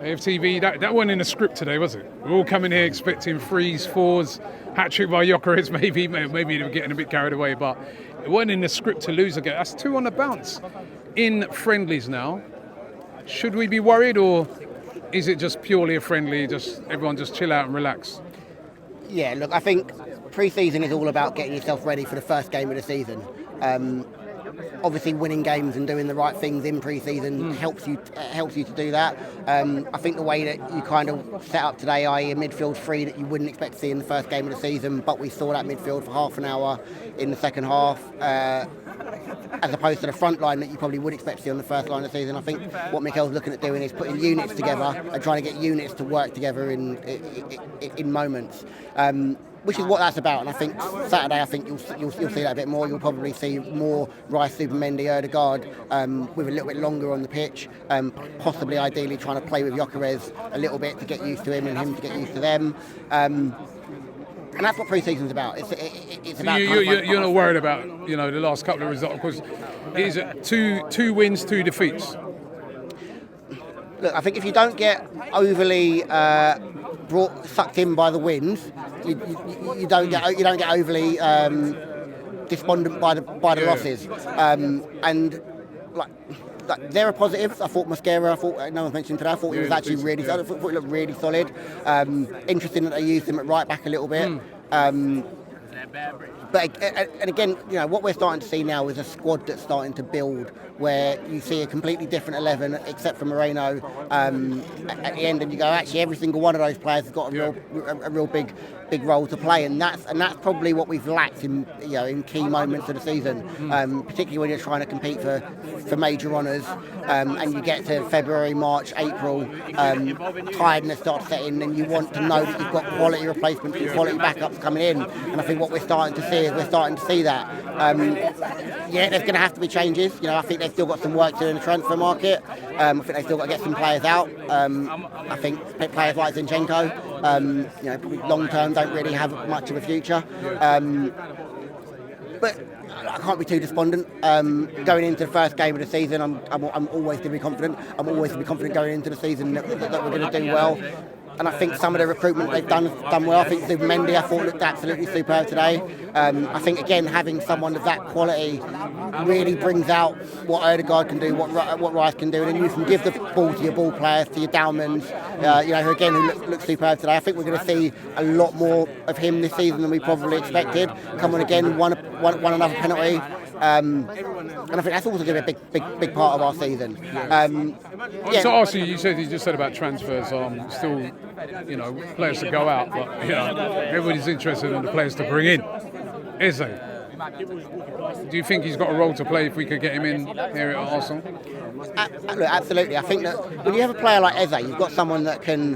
AFTV, that wasn't in the script today, was it? We're all coming here expecting threes, fours, hat-trick by Gyökeres, maybe they were getting a bit carried away, but it wasn't in the script to lose again. That's 2 on the bounce in friendlies now. Should we be worried, or is it just purely a friendly, just everyone just chill out and relax? Yeah, look, I think pre-season is all about getting yourself ready for the first game of the season. Obviously, winning games and doing the right things in pre-season helps you to do that. I think the way that you kind of set up today, i.e. a midfield three that you wouldn't expect to see in the first game of the season, but we saw that midfield for half an hour in the second half, as opposed to the front line that you probably would expect to see on the first line of the season. I think what Mikel's looking at doing is putting units together and trying to get units to work together in moments. Which is what that's about, and I think Saturday, I think you'll see that a bit more. You'll probably see more Rice, Supermendy, Ødegaard with a little bit longer on the pitch, possibly ideally trying to play with Gyökeres a little bit to get used to him and him to get used to them. And that's what pre-season's about. It's about. You're not worried about the last couple of results, because it is two wins, 2 defeats. Look, I think if you don't get overly sucked in by the wins, you don't get overly despondent by the losses. And like there are positives. I thought Mosquera, no one's mentioned today, I thought he was actually really solid. I thought he looked really solid. Interesting that they used him at right back a little bit. But and again, what we're starting to see now is a squad that's starting to build, where you see a completely different 11, except for Moreno, at the end, and you go, actually, every single one of those players has got a real big role to play, and that's probably what we've lacked in key moments of the season, particularly when you're trying to compete for major honours, and you get to February, March, April, tiredness starts to set in, and you want to know that you've got quality replacements, quality backups coming in, and I think what we're starting to see that. There's going to have to be changes. I think they've still got some work to do in the transfer market. I think they've still got to get some players out. I think players like Zinchenko, probably long term don't really have much of a future. But I can't be too despondent. Going into the first game of the season, I'm always going to be confident. I'm always going to be confident going into the season that we're going to do well. And I think some of the recruitment they've done well. I think Supermendy, I thought, looked absolutely superb today. I think, again, having someone of that quality really brings out what Ødegaard can do, what Rice can do, and then you can give the ball to your ball players, to your Dowmans, who look superb today. I think we're going to see a lot more of him this season than we probably expected. Come on again, won another penalty. And I think that's also going to be a big part of our season. So, Archie, you just said about transfers, still, players to go out, but everybody's interested in the players to bring in. Is he? Do you think he's got a role to play if we could get him in here at Arsenal? Look, absolutely. I think that when you have a player like Eze, you've got someone that can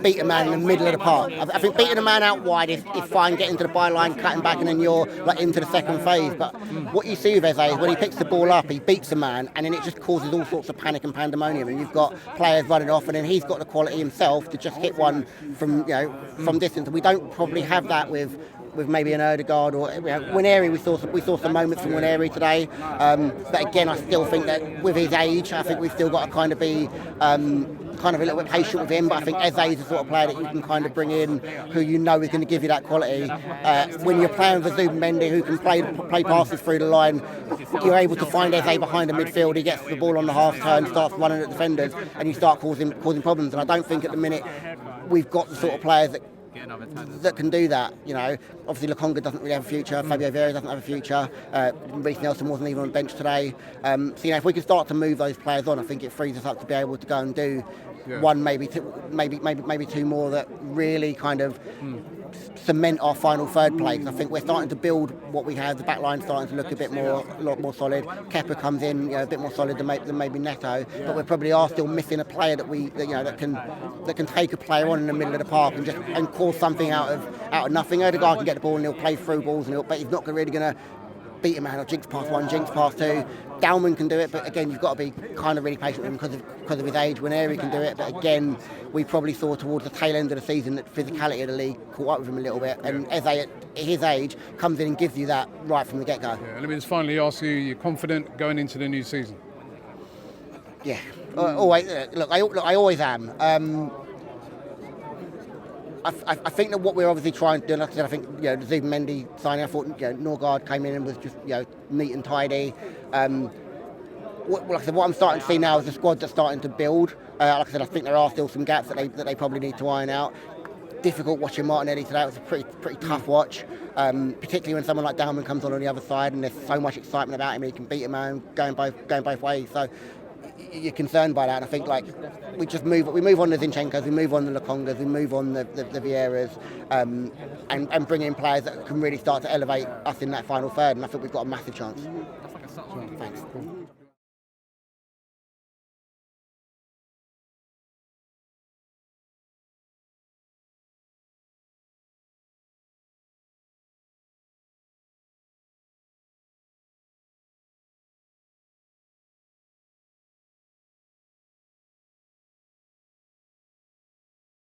beat a man in the middle of the park. I think beating a man out wide is fine, getting to the byline, cutting back, and then you're into the second phase. But what you see with Eze is when he picks the ball up, he beats a man, and then it just causes all sorts of panic and pandemonium. And you've got players running off, and then he's got the quality himself to just hit one from distance. And we don't probably have that with maybe an Ødegaard or Nwaneri. We saw some moments from Nwaneri today, but again, I still think that with his age, I think we've still got to kind of be a little bit patient with him. But I think Eze is the sort of player that you can kind of bring in, who is going to give you that quality. When you're playing with Zubimendi, who can play passes through the line, you're able to find Eze behind the midfield. He gets the ball on the half turn, starts running at defenders, and you start causing problems. And I don't think at the minute we've got the sort of players that can do that. Obviously Lokonga doesn't really have a future. Fabio Vieira doesn't have a future. Reece Nelson wasn't even on the bench today. So if we can start to move those players on, I think it frees us up to be able to go and do one, maybe two more that really kind of cement our final third place. I think we're starting to build what we have. The back line's starting to look a lot more solid. Kepa comes in, a bit more solid than maybe Neto, but we probably are still missing a player that can take a player on in the middle of the park and cause something out of nothing. Ødegaard can get the ball and he'll play through balls, but he's not really going to beat a man or jinx past one, jinx past two. Dalman can do it, but again, you've got to be kind of really patient with him because of his age. Nwaneri can do it, but again, we probably saw towards the tail end of the season that physicality of the league caught up with him a little bit, and Eze at his age comes in and gives you that right from the get-go. Let me just finally ask you, you're confident going into the new season? Yeah, always. Look, I always am. I think that what we're obviously trying to do, like I said, I think the Zuba Mendy signing, I thought Norgard came in and was just neat and tidy. Like I said, what I'm starting to see now is a squad that's starting to build. Like I said, I think there are still some gaps that they probably need to iron out. Difficult watching Martinelli today. It was a pretty tough watch, particularly when someone like Dalman comes on the other side and there's so much excitement about him. He can beat a man going both ways. So you're concerned by that. And I think we move on the Zinchenkos, we move on the Lokongas, we move on the Vieiras, and bring in players that can really start to elevate us in that final third. And I think we've got a massive chance. Thanks.